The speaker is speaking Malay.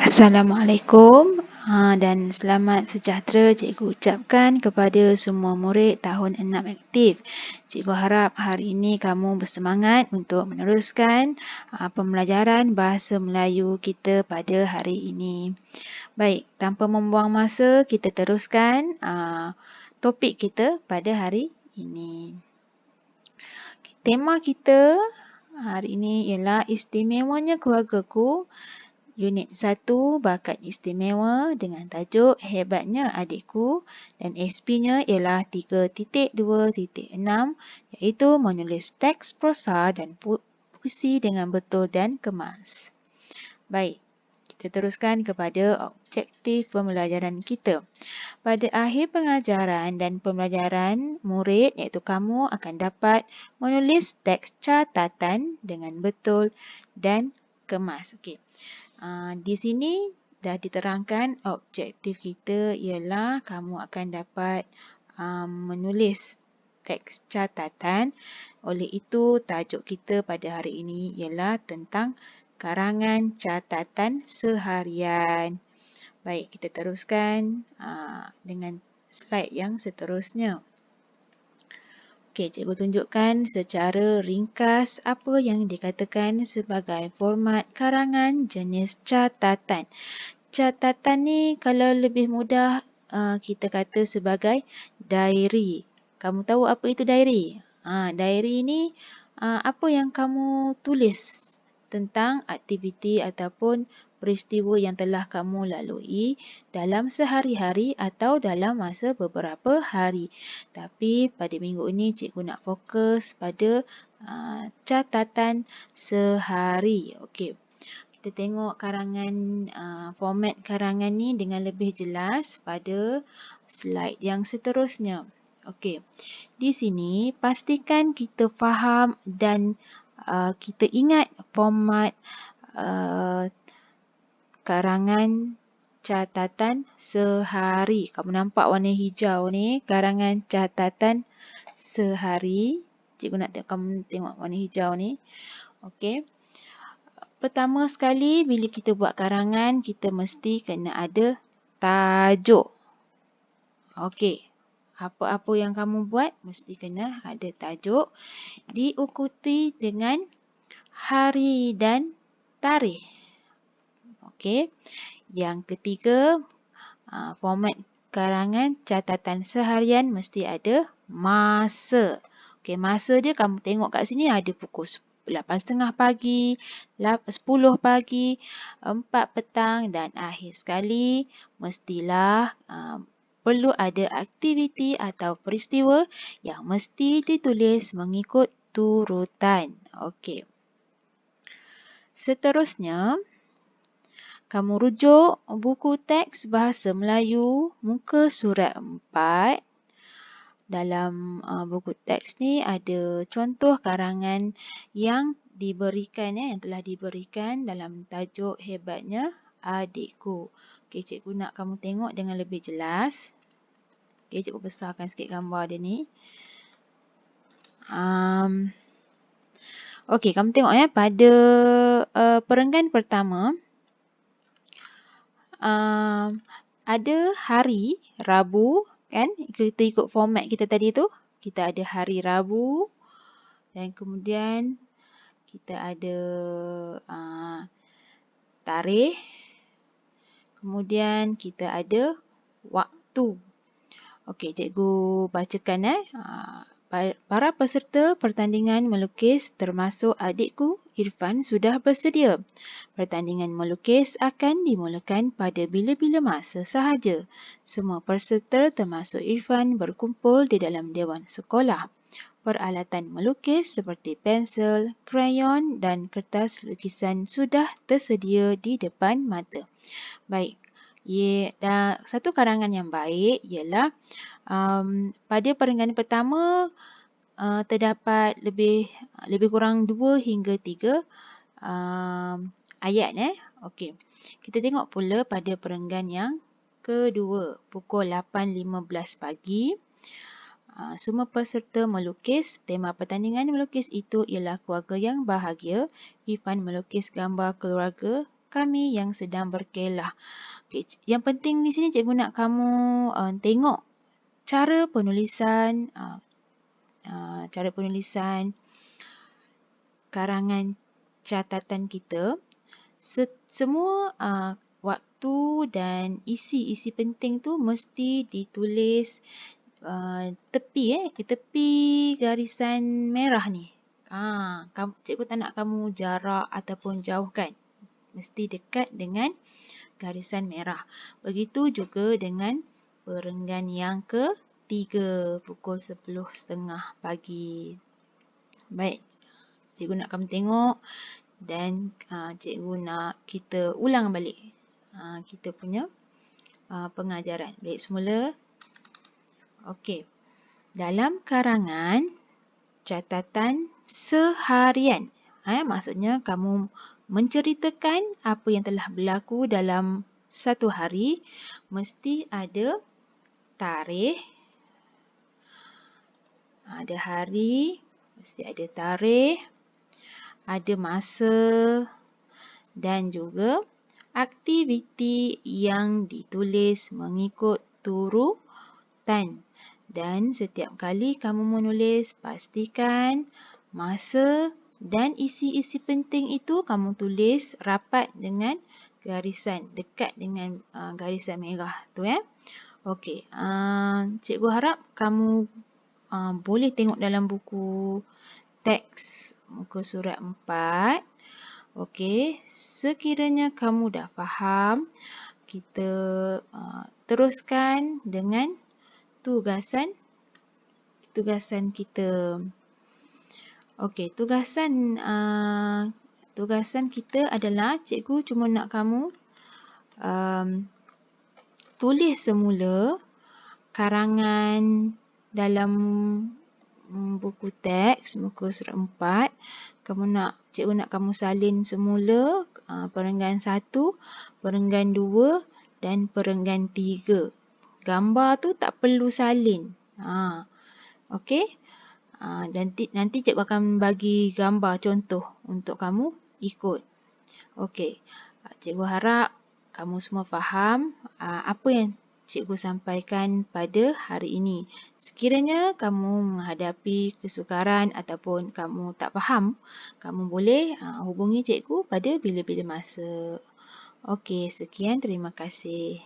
Assalamualaikum dan selamat sejahtera cikgu ucapkan kepada semua murid tahun 6 aktif. Cikgu harap hari ini kamu bersemangat untuk meneruskan pembelajaran bahasa Melayu kita pada hari ini. Baik, tanpa membuang masa, kita teruskan topik kita pada hari ini. Tema kita hari ini ialah istimewanya keluargaku. Unit 1, Bakat Istimewa dengan tajuk Hebatnya Adikku dan SP-nya ialah 3.2.6 iaitu menulis teks prosa dan puisi dengan betul dan kemas. Baik, kita teruskan kepada objektif pembelajaran kita. Pada akhir pengajaran dan pembelajaran, murid iaitu kamu akan dapat menulis teks catatan dengan betul dan kemas. Okey. Di sini dah diterangkan objektif kita ialah kamu akan dapat menulis teks catatan. Oleh itu, tajuk kita pada hari ini ialah tentang karangan catatan seharian. Baik, kita teruskan dengan slide yang seterusnya. Okey, cikgu tunjukkan secara ringkas apa yang dikatakan sebagai format karangan jenis catatan. Catatan ni kalau lebih mudah kita kata sebagai diary. Kamu tahu apa itu diary? Diary ni apa yang kamu tulis tentang aktiviti ataupun peristiwa yang telah kamu lalui dalam sehari-hari atau dalam masa beberapa hari. Tapi pada minggu ini cikgu nak fokus pada catatan sehari. Okey. Kita tengok karangan format karangan ni dengan lebih jelas pada slide yang seterusnya. Okey. Di sini pastikan kita faham dan kita ingat format karangan catatan sehari. Kamu nampak warna hijau ni, karangan catatan sehari. Cikgu nak kamu tengok warna hijau ni. Okey. Pertama sekali, bila kita buat karangan, kita mesti kena ada tajuk. Okey. Apa-apa yang kamu buat, mesti kena ada tajuk. Diikuti dengan hari dan tarikh. Okey. Yang ketiga, format karangan catatan seharian mesti ada masa. Okey, masa dia kamu tengok kat sini ada pukul 8.30 pagi, 10 pagi, 4 petang dan akhir sekali mestilah perlu ada aktiviti atau peristiwa yang mesti ditulis mengikut turutan. Okey. Seterusnya, kamu rujuk buku teks bahasa Melayu muka surat 4. Dalam buku teks ni ada contoh karangan yang diberikan yang telah diberikan dalam tajuk Hebatnya Adikku. Okey, cikgu nak kamu tengok dengan lebih jelas. Okey, cikgu besarkan sikit gambar dia ni. Okey, kamu tengok pada perenggan pertama ada hari Rabu. Kan? Kita ikut format kita tadi tu. Kita ada hari Rabu dan kemudian kita ada tarikh. Kemudian kita ada waktu. Okey, cikgu bacakan. Para peserta pertandingan melukis termasuk adikku Irfan sudah bersedia. Pertandingan melukis akan dimulakan pada bila-bila masa sahaja. Semua peserta termasuk Irfan berkumpul di dalam dewan sekolah. Peralatan melukis seperti pensel, krayon dan kertas lukisan sudah tersedia di depan mata. Baik. Satu karangan yang baik ialah pada perenggan pertama terdapat lebih kurang 2 hingga 3 ayat. Okey. Kita tengok pula pada perenggan yang kedua, pukul 8.15 pagi. Semua peserta melukis. Tema pertandingan melukis itu ialah keluarga yang bahagia. Irfan melukis gambar keluarga kami yang sedang berkelah. Okay, yang penting di sini cikgu nak kamu tengok cara penulisan karangan catatan kita. Semua waktu dan isi-isi penting tu mesti ditulis di tepi garisan merah ni. Cikgu tak nak kamu jarak ataupun jauhkan. Mesti dekat dengan garisan merah. Begitu juga dengan perenggan yang ketiga, pukul 10.30 pagi. Baik, cikgu nak kamu tengok dan cikgu nak kita ulang balik kita punya pengajaran. Baik, semula. Okey. Dalam karangan catatan seharian, maksudnya kamu menceritakan apa yang telah berlaku dalam satu hari, mesti ada tarikh, ada hari, mesti ada tarikh, ada masa dan juga aktiviti yang ditulis mengikut turutan. Dan setiap kali kamu menulis, pastikan masa dan isi-isi penting itu kamu tulis rapat dengan garisan, dekat dengan garisan merah tu ya. Okey, cikgu harap kamu boleh tengok dalam buku teks muka surat 4. Okey, sekiranya kamu dah faham, kita teruskan dengan tugasan kita. Okey, tugasan kita adalah cikgu cuma nak kamu tulis semula karangan dalam buku teks muka surat 4. Cikgu nak kamu salin semula perenggan 1, perenggan 2 dan perenggan 3. Gambar tu tak perlu salin. Okey. Nanti cikgu akan bagi gambar contoh untuk kamu ikut. Okey. Cikgu harap kamu semua faham apa yang cikgu sampaikan pada hari ini. Sekiranya kamu menghadapi kesukaran ataupun kamu tak faham, kamu boleh hubungi cikgu pada bila-bila masa. Okey, sekian, terima kasih.